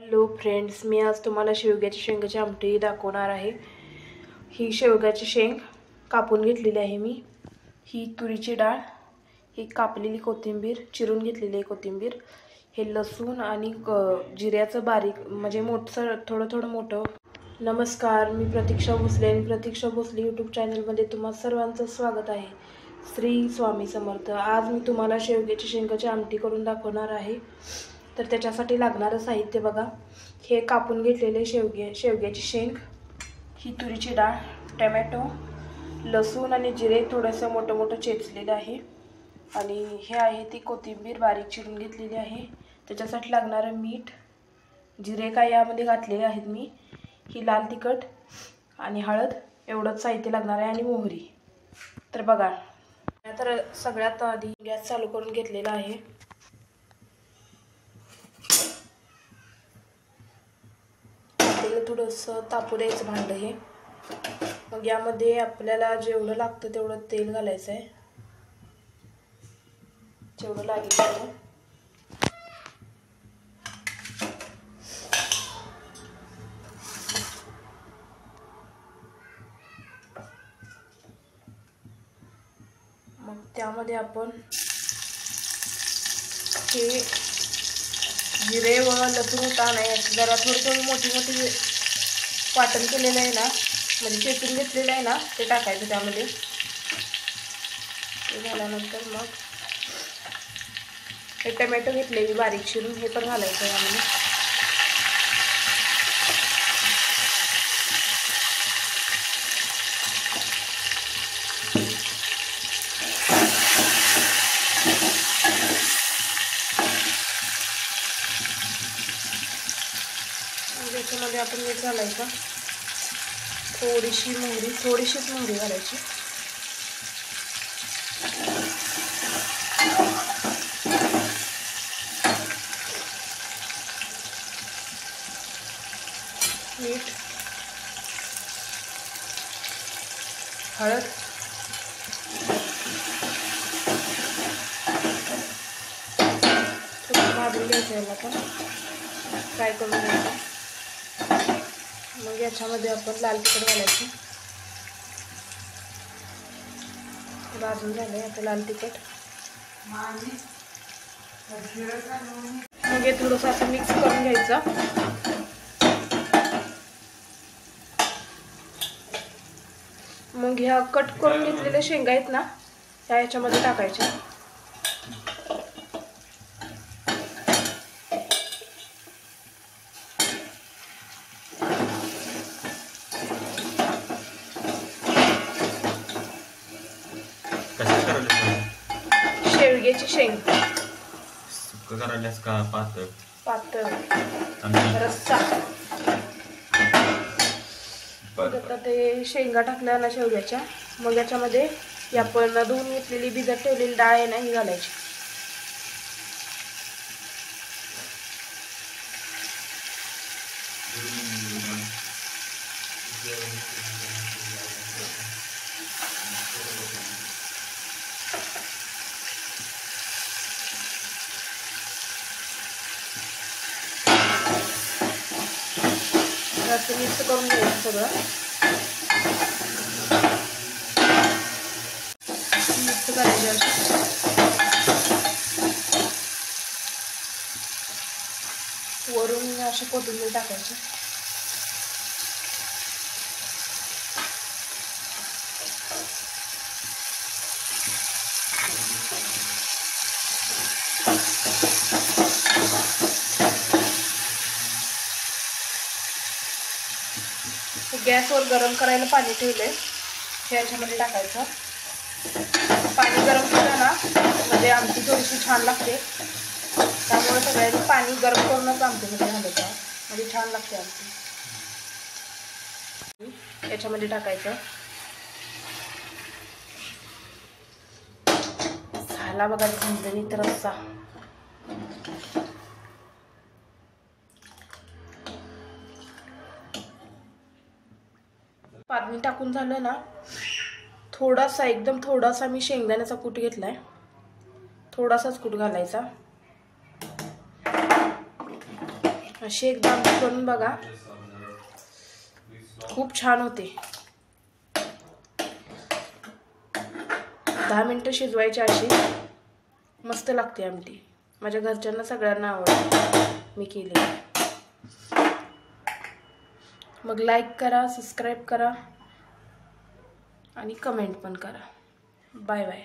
Hello friends, मी आज तुम्हाला शेवग्याची शेंगाची आमटी दाखवणार आहे। ही शेवग्याची शेंग कापून घेतलेली आहे मी। ही तुरीची डाळ, ही कापलेली कोथिंबीर, चिरून घेतलेली कोथिंबीर, हे लसूण आणि जिऱ्याचं बारीक म्हणजे मोठं थोडं मोठं। नमस्कार, मी प्रतीक्षा भोसले आणि प्रतीक्षा भोसले यूट्यूब चॅनलमध्ये तुम्हा सर्वांचं स्वागत आहे। श्री स्वामी समर्थ। आज मी तुम्हाला शेवग्याची शेंगाची आमटी करून दाखवणार आहे। तर त्याच्यासाठी लागणारं साहित्य बघा। हे कापून घेतलेले शेवग्याची शेंग, ही तुरीची डाळ, टोमॅटो, लसूण आणि जिरे थोडंसं मोठं चेचलेलं आहे, आणि हे आहे ती कोथिंबीर बारीक चिरून घेतलेली आहे। त्याच्यासाठी लागणारं मीठ, जिरे काय यामध्ये घातलेले आहेत मी, ही लाल तिखट आणि हळद एवढंच साहित्य लागणार आहे, आणि मोहरी। तर बघा, तर सगळ्यात आधी गॅस चालू करून घेतलेला आहे। तेल थोडंसं तापू द्यायचं भांडं हे। मग यामध्ये आपल्याला जेवढं लागतं तेवढं तेल घालायचं आहे, जेवढं लागेल तेवढं। मग त्यामध्ये आपण हे जिरे व लसूण नाही, जरा थोडी मोठी वाटण केलेलं आहे ना, म्हणजे चेचून घेतलेलं आहे ना, ते टाकायचं त्यामध्ये। ते झाल्यानंतर मग हे टोमॅटो घेतलेली बारीक चिरून, हे पण घालायचं यामध्ये। याच्यामध्ये आपण मीठ घालायचं, थोडीशीच मोहरी घालायची। मीठ, हळद, थोडं भाजून घ्यायचं, याला पण फ्राय करून घ्यायचं। मग याच्यामध्ये आपण लाल तिखट घालायचं। भाजून झालंय आता लाल तिखट। मग हे थोडंसं असं मिक्स करून घ्यायचं। मग ह्या कट करून घेतलेल्या शेंगा आहेत ना, ह्या याच्यामध्ये टाकायच्या। शेवग्याची शेंग करायलास का पातळ रस्सा। आता ते शेंगा टाकल्या ना शेवग्याच्या, मग याच्यामध्ये आपण धुवून घेतलेली भिजत ठेवलेली डाळ आहे ना, ही घालायची। मिक्स करून घ्यायचं सगळं, मिक्स करायचं। वरून अशी कोथिंबीर टाकायची। गॅसवर गरम करायला पाणी ठेवलंय, हे याच्यामध्ये टाकायचं। पाणी गरम केलं ना, म्हणजे आमटी थोडीशी छान लागते। त्यामुळे सगळ्यांनी पाणी गरम करूनच आमटीमध्ये घालायचं, म्हणजे छान लागते आमटी। याच्यामध्ये टाकायचं। झाला बघा झणझणीत रस्सा। पाणी टाकून झालं ना, थोडासा एकदम थोडासा मी शेंगदाण्याचा कूट घेतलाय, थोडासाच कूट घालायचा। अशी एकदा आमटी करून बघा, खूप छान होते. 10 मिनिटं शिजवायची, अशी मस्त लागते आमटी. माझ्या घरच्यांना सगळ्यांना आवडते मी केली. मग लाईक करा, सबस्क्राईब करा आणि कमेंट पण करा. Bye bye.